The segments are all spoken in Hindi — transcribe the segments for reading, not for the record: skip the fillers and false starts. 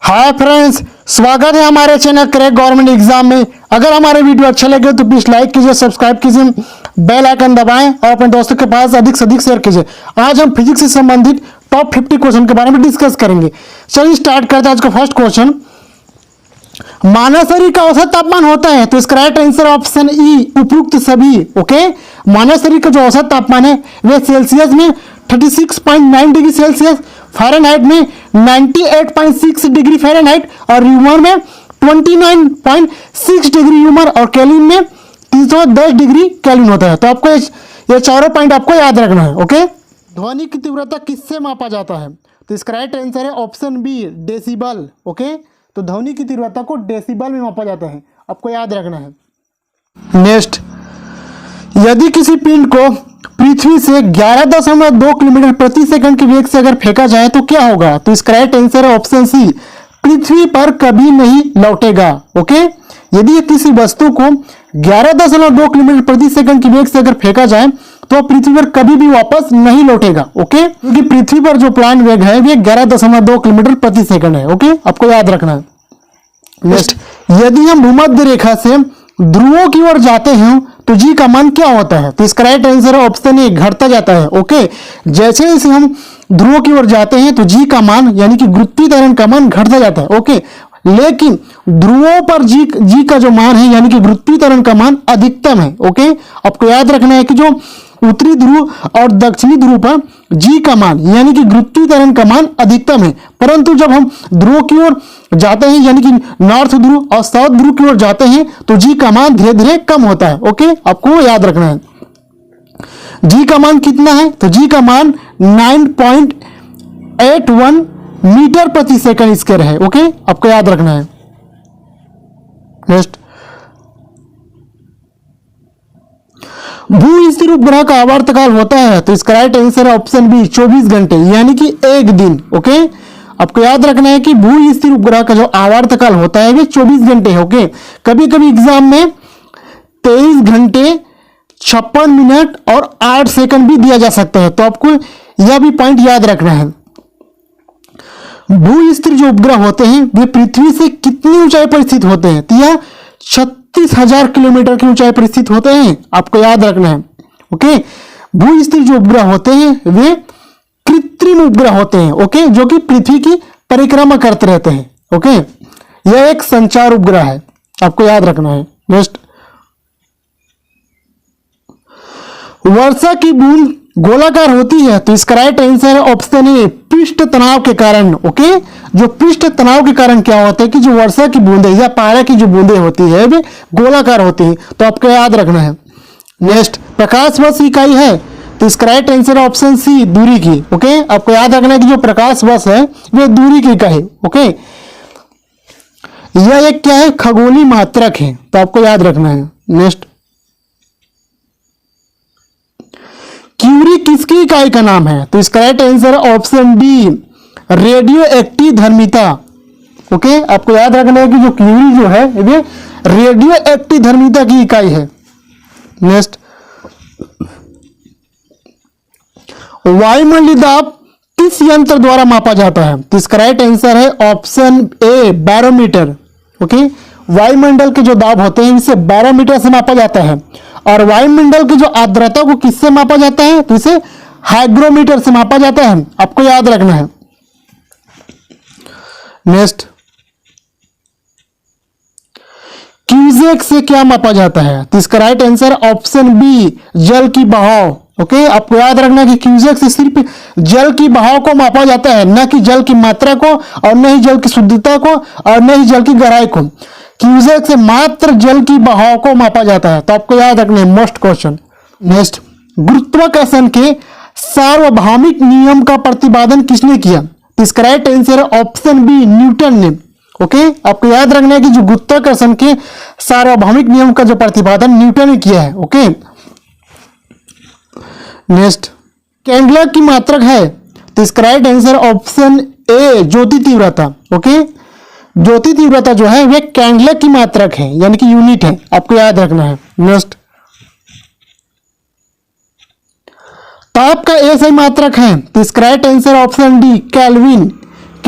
हाय फ्रेंड्स, स्वागत है हमारे चैनल क्रैक गवर्नमेंट एग्जाम में। अगर हमारे वीडियो अच्छा लगे तो प्लीज लाइक कीजिए, सब्सक्राइब कीजिए, बेल आइकन दबाएं और अपने दोस्तों के पास अधिक से अधिक शेयर कीजिए। आज हम फिजिक्स से संबंधित टॉप 50 क्वेश्चन के बारे में डिस्कस करेंगे। चलिए स्टार्ट करते हैं आज का फर्स्ट क्वेश्चन। मानव शरीर का औसत तापमान होता है, तो इसका राइट आंसर ऑप्शन ई, उपयुक्त सभी। ओके, मानव शरीर का जो औसत तापमान है वह सेल्सियस में 36.9 डिग्री सेल्सियस, फ़ारेनहाइट में 98.6 डिग्री फ़ारेनहाइट और ह्यूमर में 29.6 डिग्री ह्यूमर और केल्विन में 310 डिग्री केल्विन होता है। तो आपको ये चारों पॉइंट आपको याद रखना है। ओके, ध्वनि की तीव्रता किससे मापा जाता है? तो इसका राइट आंसर है ऑप्शन बी, डेसिबल। ओके, तो ध्वनि की तीव्रता को डेसिबल में मापा जाता है, आपको याद रखना है। नेक्स्ट, यदि किसी पिंड को पृथ्वी से 11.2 किलोमीटर प्रति सेकंड के वेग से अगर फेंका जाए तो क्या होगा? तो इसका राइट आंसर है ऑप्शन सी, पृथ्वी पर कभी नहीं लौटेगा। ओके, यदि किसी वस्तु को 11.2 किलोमीटर प्रति सेकंड के वेग से अगर फेंका जाए तो पृथ्वी पर कभी भी वापस नहीं लौटेगा। ओके, क्योंकि पृथ्वी पर जो प्लान वेग है वो 11.2 किलोमीटर प्रति सेकंड है। ओके, आपको याद रखना है। नेक्स्ट, यदि हम भूमध्य रेखा से ध्रुवों की ओर जाते हैं तो जी का मान क्या होता है? तो इसका राइट आंसर है ऑप्शन ए, घटता जाता है। ओके, जैसे जैसे हम ध्रुवों की ओर जाते हैं तो जी का मान यानी कि गुरुत्वीय त्वरण का मान घटता जाता है। ओके, लेकिन ध्रुवों पर जी का जो मान है यानी कि गुरुत्वीय त्वरण का मान अधिकतम है। ओके, आपको याद रखना है कि जो उत्तरी ध्रुव और दक्षिणी ध्रुव पर जी का मान यानी कि गुरुत्वीय त्वरण का मान अधिकतम है, परंतु जब हम ध्रुव की ओर जाते हैं यानी कि नॉर्थ ध्रुव और साउथ ध्रुव की ओर जाते हैं तो जी का मान धीरे धीरे कम होता है। ओके, आपको याद रखना है। जी का मान कितना है? तो जी का मान 9.81 मीटर प्रति सेकंड स्क्वायर है। ओके, आपको याद रखना है। नेक्स्ट, भू स्थिर उपग्रह का आवर्तकाल होता है, तो इसका राइट आंसर है ऑप्शन बी, 24 घंटे यानी कि एक दिन। ओके, आपको याद रखना है कि भू स्थिर उपग्रह का जो आवर्तकाल होता है वो 24 घंटे है। ओके, कभी कभी एग्जाम में 23 घंटे 56 मिनट और 8 सेकंड भी दिया जा सकता है, तो आपको यह भी पॉइंट याद रखना है। भू स्थिर जो उपग्रह होते हैं वे पृथ्वी से कितनी ऊंचाई पर स्थित होते हैं? तो यह 36,000 किलोमीटर की ऊंचाई पर स्थित होते हैं, आपको याद रखना है। ओके, भू स्थिर जो उपग्रह होते हैं वे कृत्रिम उपग्रह होते हैं। ओके, जो कि पृथ्वी की परिक्रमा करते रहते हैं। ओके, यह एक संचार उपग्रह है, आपको याद रखना है। नेक्स्ट, वर्षा की बूंद गोलाकार होती है, तो इसका राइट आंसर है ऑप्शन ए, पृष्ठ तनाव के कारण। ओके, जो पृष्ठ तनाव के कारण क्या होता है कि जो वर्षा की बूंदें या पारा की जो बूंदें होती है वे गोलाकार होती है, तो आपको याद रखना है। नेक्स्ट, प्रकाश वर्ष इकाई है, तो इसका राइट आंसर है ऑप्शन सी, दूरी की। ओके, आपको याद रखना है कि जो प्रकाश वर्ष है वे दूरी की इकाई। ओके, यह एक क्या है? खगोलीय मात्रक है, तो आपको याद रखना है। नेक्स्ट, क्यूरी किसकी इकाई का नाम है? तो इसका राइट आंसर है ऑप्शन डी, रेडियो एक्टिव धर्मिता। ओके, आपको याद रखना है कि जो क्यूरी जो है वे रेडियो एक्टिव धर्मिता की इकाई है। नेक्स्ट, वायुमंडलीय दाब किस यंत्र द्वारा मापा जाता है? तो इसका राइट आंसर है ऑप्शन ए, बैरोमीटर। ओके, वायुमंडल के जो दाब होते हैं इसे बैरोमीटर से मापा जाता है और वायुमंडल की जो आर्द्रता को किससे मापा जाता है? तो इसे हाइग्रोमीटर से मापा जाता है, आपको याद रखना है। नेक्स्ट, क्यूसेक से क्या मापा जाता है? तो इसका राइट आंसर ऑप्शन बी, जल की बहाव। ओके, आपको याद रखना है कि क्यूसेक से सिर्फ जल की बहाव को मापा जाता है, न कि जल की मात्रा को और न ही जल की शुद्धता को और न ही जल की गहराई को। क्यूसेक से मात्र जल की बहाव को मापा जाता है, तो आपको याद रखना है। Most question. नेक्स्ट, गुरुत्वाकर्षण के सार्वभौमिक नियम का प्रतिपादन किसने किया? तो इसका राइट आंसर है ऑप्शन बी, न्यूटन ने। ओके, आपको याद रखना है कि जो गुरुत्वाकर्षण के सार्वभौमिक नियम का जो प्रतिपादन न्यूटन ने किया है। ओके, नेक्स्ट, कैंडला की मात्रक है, तो इसका राइट आंसर ऑप्शन ए, ज्योति तीव्रता। ओके, ज्योति तीव्रता जो है वह कैंडला की मात्रक है यानी कि यूनिट है, आपको याद रखना है। नेक्स्ट, ताप का एसआई मात्रक है, तो इसका right answer option D, kelvin.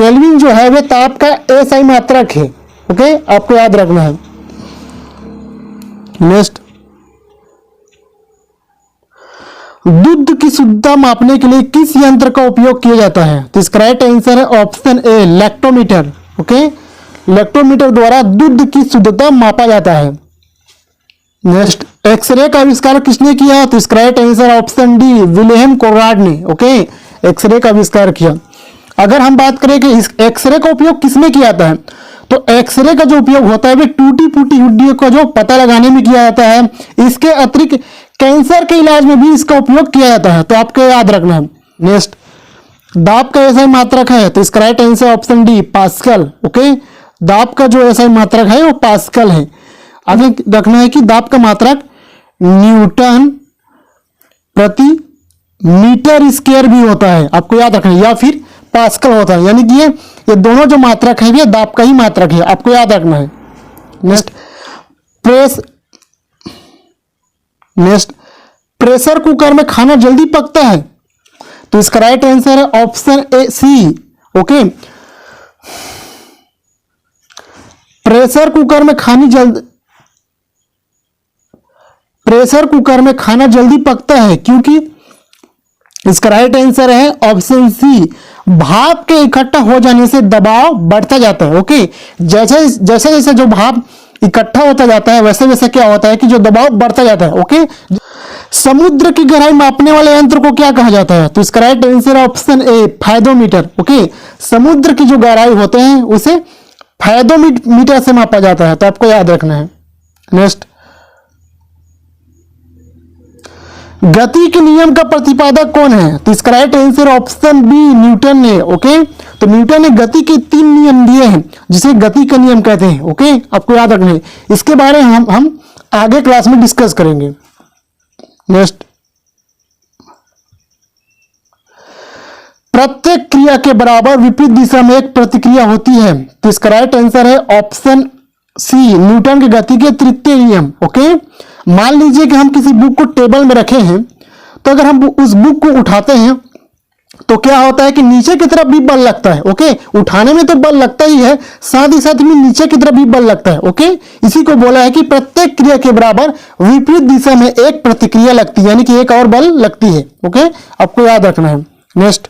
Kelvin जो है वे ताप का एसआई मात्रक है। ओके, आपको याद रखना है। नेक्स्ट, दूध की शुद्धता मापने के लिए किस यंत्र का उपयोग किया जाता है? तो इसका राइट आंसर है ऑप्शन ए, लैक्टोमीटर। ओके, लैक्टोमीटर द्वारा दूध की शुद्धता मापा जाता है। नेक्स्ट, एक्सरे का आविष्कार किसने किया? तो इसका right answer option D, Wilhelm Conrad ने। ओके, एक्सरे का आविष्कार किया। अगर हम बात करें कि इस एक्सरे का उपयोग किसमें किया जाता है, तो एक्सरे का जो उपयोग होता है वे टूटी फूटी हड्डियों का जो पता लगाने में किया जाता है। इसके अतिरिक्त कैंसर के इलाज में भी इसका उपयोग किया जाता है, तो आपको याद रखना है। नेक्स्ट, दाब का एसआई मात्रक है, तो इसका right answer option D, pascal. Okay, दाब का जो एसआई मात्रक है वो पास्कल है। आगे रखना है कि दाब का मात्रक न्यूटन प्रति मीटर स्क्वायर भी होता है, आपको याद रखना है, या फिर पास्कल होता है। यानी कि ये दोनों जो मात्रक है ये दाब का ही मात्रक है, आपको याद रखना है। नेक्स्ट, प्रेशर कुकर में खाना जल्दी पकता है, तो इसका राइट आंसर है option A, C. Okay, pressure cooker में खाना जल्दी पकता है क्योंकि इसका राइट आंसर है ऑप्शन सी, भाप के इकट्ठा हो जाने से दबाव बढ़ता जाता है। ओके, जैसे जैसे जो भाप इकट्ठा होता जाता है वैसे वैसे क्या होता है कि जो दबाव बढ़ता जाता है। ओके, समुद्र की गहराई मापने वाले यंत्र को क्या कहा जाता है? तो इसका right answer option A, fathometer. Okay, समुद्र की जो गहराई होते हैं उसे फायदोमीटर से मापा जाता है, तो आपको याद रखना है। नेक्स्ट, गति के नियम का प्रतिपादक कौन है? तो इसका right answer option B, Newton ने। ओके, तो न्यूटन ने गति के 3 नियम दिए हैं जिसे गति का नियम कहते हैं। ओके, आपको याद रखना है। इसके बारे में हम आगे क्लास में डिस्कस करेंगे। नेक्स्ट, प्रत्येक क्रिया के बराबर विपरीत दिशा में एक प्रतिक्रिया होती है, तो इसका राइट आंसर है ऑप्शन सी, न्यूटन की गति के तृतीय नियम। ओके, मान लीजिए कि हम किसी बुक को टेबल में रखे हैं, तो अगर हम उस बुक को उठाते हैं तो क्या होता है कि नीचे की तरफ भी बल लगता है। ओके, उठाने में तो बल लगता ही है, साथ ही साथ में नीचे की तरफ भी बल लगता है। ओके, इसी को बोला है कि प्रत्येक क्रिया के बराबर विपरीत दिशा में एक प्रतिक्रिया लगती है, यानी कि एक और बल लगती है। ओके, आपको याद रखना है। नेक्स्ट,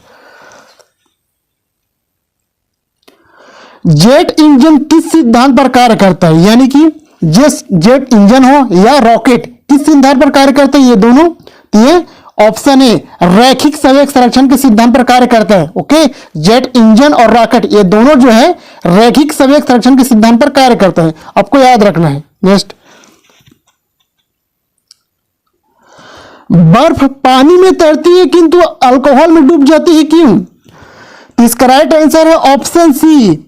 जेट इंजन किस सिद्धांत पर कार्य करता है? यानी कि जेट इंजन हो या रॉकेट, किस सिद्धांत पर कार्य करते हैं ये दोनों? तो ये ऑप्शन ए, रैखिक संवेग संरक्षण के सिद्धांत पर कार्य करता है। ओके, जेट इंजन और रॉकेट ये दोनों जो है रैखिक संवेग संरक्षण के सिद्धांत पर कार्य करते हैं, आपको याद रखना है। नेक्स्ट, बर्फ पानी में तैरती है किंतु अल्कोहल में डूब जाती है, क्यों? तो इसका राइट आंसर है ऑप्शन सी,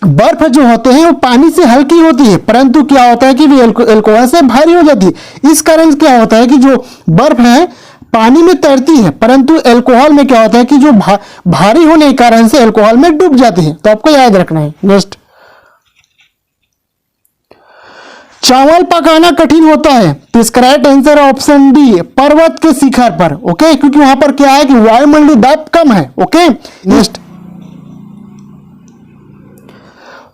बर्फ जो होते हैं वो पानी से हल्की होती है परंतु क्या होता है कि वे अल्कोहल से भारी हो जाती है। इस कारण क्या होता है कि जो बर्फ है पानी में तैरती है परंतु अल्कोहल में क्या होता है कि जो भारी होने के कारण से अल्कोहल में डूब जाती है, तो आपको याद रखना है। नेक्स्ट, चावल पकाना कठिन होता है, तो इसका राइट आंसर ऑप्शन डी, पर्वत के शिखर पर। ओके, क्योंकि वहां पर क्या है कि वायुमंडलीय दाब कम है। ओके, नेक्स्ट,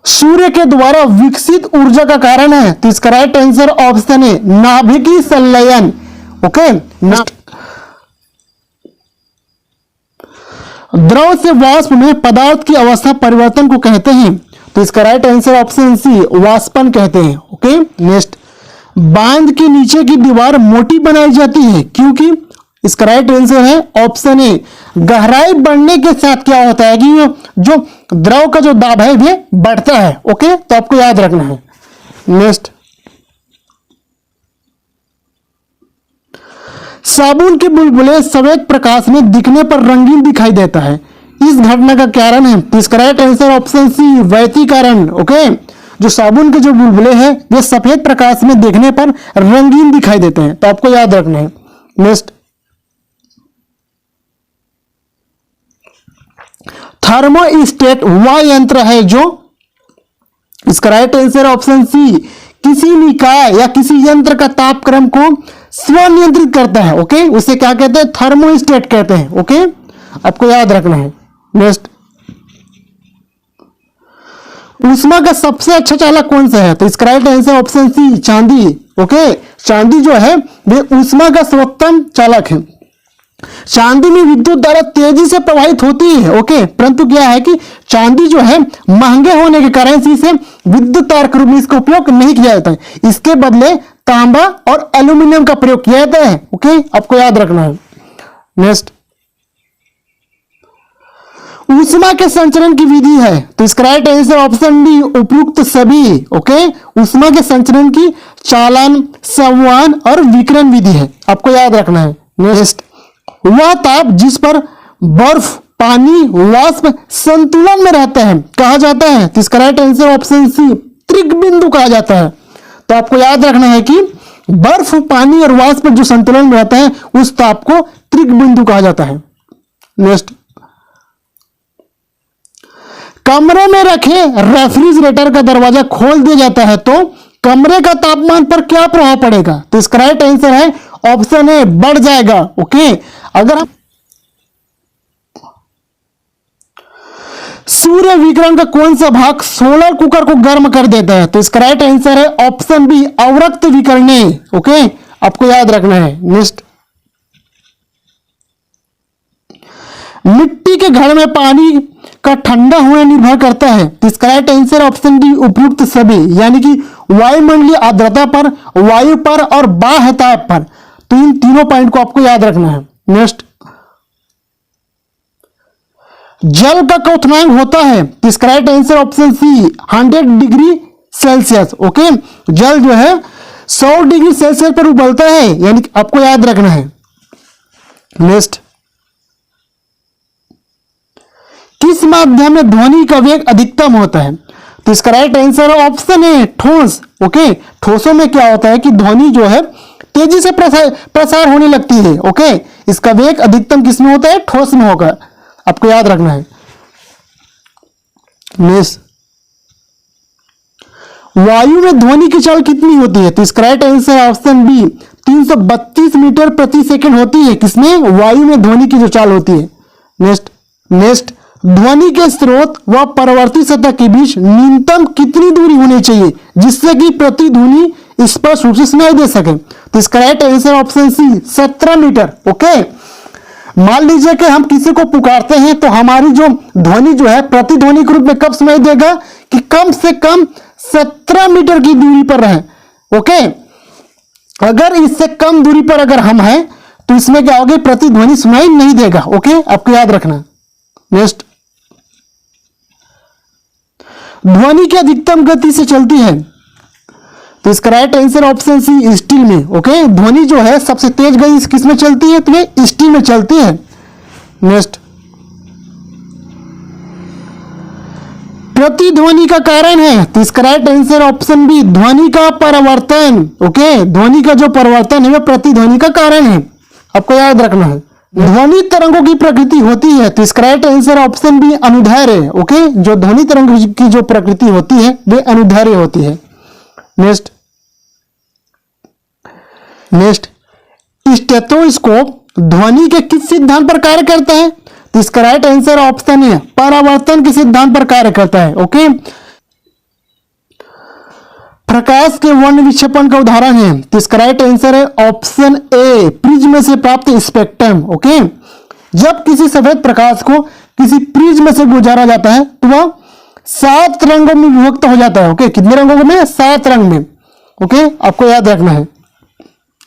सूर्य के द्वारा विकसित ऊर्जा का कारण है, तो इसका राइट आंसर ऑप्शन है नाभिकीय संलयन। ओके, द्रव से वाष्प में पदार्थ की अवस्था परिवर्तन को कहते हैं, तो इसका राइट आंसर ऑप्शन सी, वाष्पन कहते हैं। ओके, नेक्स्ट, बांध के नीचे की दीवार मोटी बनाई जाती है क्योंकि? इसका राइट आंसर है ऑप्शन ए, गहराई बढ़ने के साथ क्या होता है कि जो द्रव का जो दाब है ये बढ़ता है। ओके, तो आपको याद रखना है। नेक्स्ट, साबुन के बुलबुले सफेद प्रकाश में दिखने पर रंगीन दिखाई देता है, इस घटना का कारण है? तो इसका राइट आंसर ऑप्शन सी, वैतीकरण। ओके, जो साबुन के जो बुलबुले हैं ये सफेद प्रकाश में देखने पर रंगीन दिखाई देते हैं, तो आपको याद रखना है। नेक्स्ट, थर्मोस्टेट वह यंत्र है जो? इसका राइट आंसर ऑप्शन सी, किसी निकाय या किसी यंत्र का तापक्रम को स्वनियंत्रित करता है। ओके, उसे क्या कहते हैं? थर्मोस्टेट कहते हैं। ओके, आपको याद रखना है। नेक्स्ट, ऊष्मा का सबसे अच्छा चालक कौन सा है? तो इसका राइट आंसर ऑप्शन सी चांदी। ओके, चांदी जो है वे ऊष्मा का सर्वोत्तम चालक है। चांदी में विद्युत धारा तेजी से प्रवाहित होती है। ओके, परंतु क्या है कि चांदी जो है महंगे होने के कारण से इसे विद्युत तार के रूप में इसका उपयोग नहीं किया जाता है। इसके बदले तांबा और एल्यूमिनियम का प्रयोग किया जाता है। ओके, आपको याद रखना है। नेक्स्ट, ऊष्मा के संचरण की विधि है। तो इसका राइट आंसर ऑप्शन डी उपयुक्त सभी। ओके, ऊष्मा के संचरण की चालन, संवहन और विकिरण विधि है, आपको याद रखना है। नेक्स्ट, वह ताप जिस पर बर्फ, पानी, वाष्प संतुलन में रहता है कहा जाता है? तो इसका राइट आंसर ऑप्शन सी त्रिक बिंदु कहा जाता है। तो आपको याद रखना है कि बर्फ, पानी और वाष्प जो संतुलन में रहता है उस ताप को त्रिक बिंदु कहा जाता है। नेक्स्ट, कमरे में रखे रेफ्रिजरेटर का दरवाजा खोल दिया जाता है तो कमरे का तापमान पर क्या प्रभाव पड़ेगा? तो इसका राइट आंसर है ऑप्शन ए बढ़ जाएगा। ओके, अगर हम सूर्य विकिरण का कौन सा भाग सोलर कुकर को गर्म कर देता है? तो इसका राइट आंसर है ऑप्शन बी अवरक्त विकिरणे। ओके, आपको याद रखना है। नेक्स्ट, मिट्टी के घड़ में पानी का ठंडा होना निर्भर करता है। तो इसका राइट आंसर ऑप्शन डी उपयुक्त सभी, यानी कि वायुमंडलीय आर्द्रता पर, वायु पर और बाह्य ताप पर। तो इन तीनों पॉइंट को आपको याद रखना है। नेक्स्ट, जल का क्वथनांक होता है। तो इसका right answer option C 100 degree Celsius. Okay, जल जो है 100 डिग्री सेल्सियस पर उबलता है, यानी कि आपको याद रखना है। नेक्स्ट, किस माध्यम में ध्वनि का वेग अधिकतम होता है? तो इसका राइट आंसर ऑप्शन है ठोस। ओके, ठोसों में क्या होता है कि ध्वनि जो है तेजी से प्रसार होने लगती है। ओके, इसका वेग अधिकतम किसमें होता है? ठोस में होगा, आपको याद रखना है। नेक्स्ट, वायु में ध्वनि की चाल कितनी होती है? तो इसका right answer option B 332 metre प्रति सेकंड होती है। किसमें? वायु में ध्वनि की जो चाल होती है। नेक्स्ट, ध्वनि के स्रोत व परवर्ती सतह के बीच न्यूनतम कितनी दूरी होनी चाहिए जिससे कि प्रतिध्वनि स्पष्ट रूप से सुनाई दे सके? तो इसका right answer option C 17 metre. Okay, मान लीजिए कि हम किसी को पुकारते हैं तो हमारी जो ध्वनि जो है प्रतिध्वनि के रूप में कब सुनाई देगा कि कम से कम 17 मीटर की दूरी पर रहे। ओके, अगर इससे कम दूरी पर अगर हम हैं तो इसमें क्या होगा? प्रतिध्वनि सुनाई नहीं देगा। ओके, आपको याद रखना। नेक्स्ट, ध्वनि की अधिकतम गति से चलती है। तो इसका right answer option C steel में। ओके, ध्वनि जो है सबसे तेज गति किस में चलती है? तो ये स्टील में चलती है। नेक्स्ट, प्रतिध्वनि का कारण है। तो इसका राइट आंसर ऑप्शन बी ध्वनि का परिवर्तन। ओके, ध्वनि का जो परिवर्तन है वह प्रतिध्वनि का कारण है, आपको याद रखना है। ध्वनि तरंगों की प्रकृति होती है। तो इसका राइट आंसर ऑप्शन बी अनुदैर्घ्य है। ओके, जो ध्वनि तरंग की जो प्रकृति होती है वे अनुदैर्घ्य होती है। नेक्स्ट, स्टेथोस्कोप ध्वनि के किस सिद्धांत पर कार्य करता है? तो इसका राइट आंसर ऑप्शन है परावर्तन के सिद्धांत पर कार्य करता है। ओके, प्रकाश के वर्ण विक्षेपण का उदाहरण है। तो इसका राइट आंसर है ऑप्शन ए प्रिज्म से प्राप्त स्पेक्ट्रम। ओके, जब किसी सफेद प्रकाश को किसी प्रिज्म से गुजारा जाता है तो वह 7 रंगों में विभक्त हो जाता है। ओके, कितने रंगों में? 7 रंग में। ओके, आपको याद रखना है।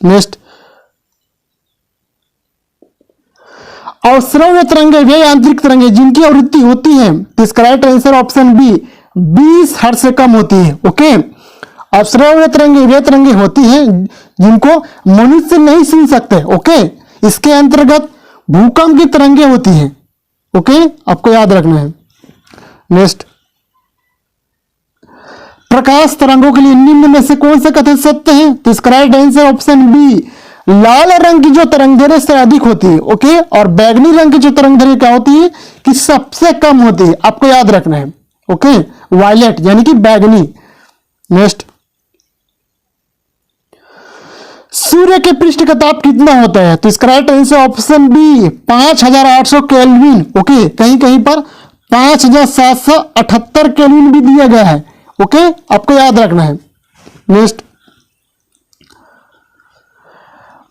नेक्स्ट, अवश्रव्य तरंगे वे यांत्रिक तरंगे जिनकी आवृत्ति होती है। तो इसका right answer option B 20 hertz से कम होती है। ओके, अवश्रव्य तरंगे वे तरंगे होती हैं जिनको मनुष्य नहीं सुन सकते। ओके, इसके अंतर्गत भूकंप की तरंगे होती हैं। ओके, आपको याद रखना है। नेक्स्ट, प्रकाश तरंगों के लिए निम्न में से कौन सा कथन सत्य है? तो इसका राइट आंसर ऑप्शन बी लाल रंग की जो तरंगदैर्घ्य से अधिक होती है। ओके, और बैगनी रंग की जो तरंगदैर्घ्य क्या होती है कि सबसे कम होती है, आपको याद रखना है। ओके, वायलेट यानी कि बैगनी। नेक्स्ट, सूर्य के पृष्ठ का ताप कितना होता है? तो इसका right answer option B 5800 kelvin. Okay, कहीं कहीं पर 5778 केल्विन भी दिया गया है। ओके, आपको याद रखना है। नेक्स्ट,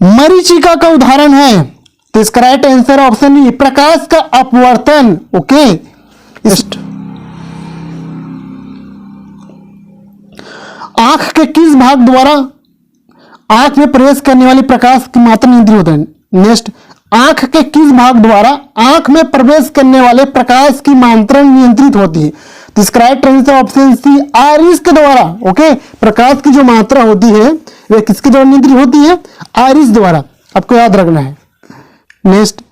मरीचिका का उदाहरण है, तो इसका राइट आंसर ऑप्शन ई प्रकाश का अपवर्तन। ओके, नेक्स्ट, आंख के किस भाग द्वारा आंख में प्रवेश करने वाली प्रकाश की मात्रा नियंत्रित होता है? नेक्स्ट, आंख के किस भाग द्वारा आंख में प्रवेश करने वाले प्रकाश की मात्रा नियंत्रित होती है? तो इसका right answer option C iris के द्वारा। ओके, प्रकाश की जो मात्रा होती है वह किसके द्वारा नियंत्रित होती है? आइरिस द्वारा, आपको याद रखना है। नेक्स्ट,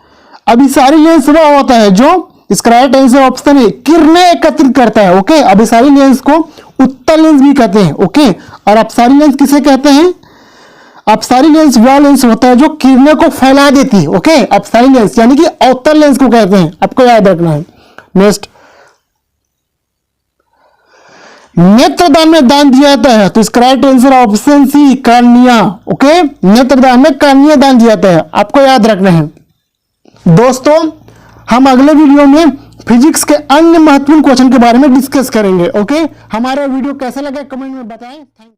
अभिसारी लेंस वह होता है जो, इसका राइट आंसर ऑप्शन है किरणें एकत्रित करता है। ओके, अभिसारी लेंस को उत्तल लेंस भी कहते हैं। ओके, और अपसारी लेंस किसे कहते हैं? अपसारी लेंस वह लेंस होता है जो किरणें को फैला देती है। ओके, अपसारी लेंस यानी कि अवतल लेंस को कहते हैं, आपको याद रखना है। नेक्स्ट, नेत्रदान में दान दिया जाता है, तो इसका right answer option C cornea. Okay, नेत्रदान में कार्निया दान दिया जाता है, आपको याद रखना है। दोस्तों, हम अगले वीडियो में फिजिक्स के अन्य महत्वपूर्ण क्वेश्चन के बारे में डिस्कस करेंगे। ओके, हमारा वीडियो कैसा लगा कमेंट में बताएं। थैंक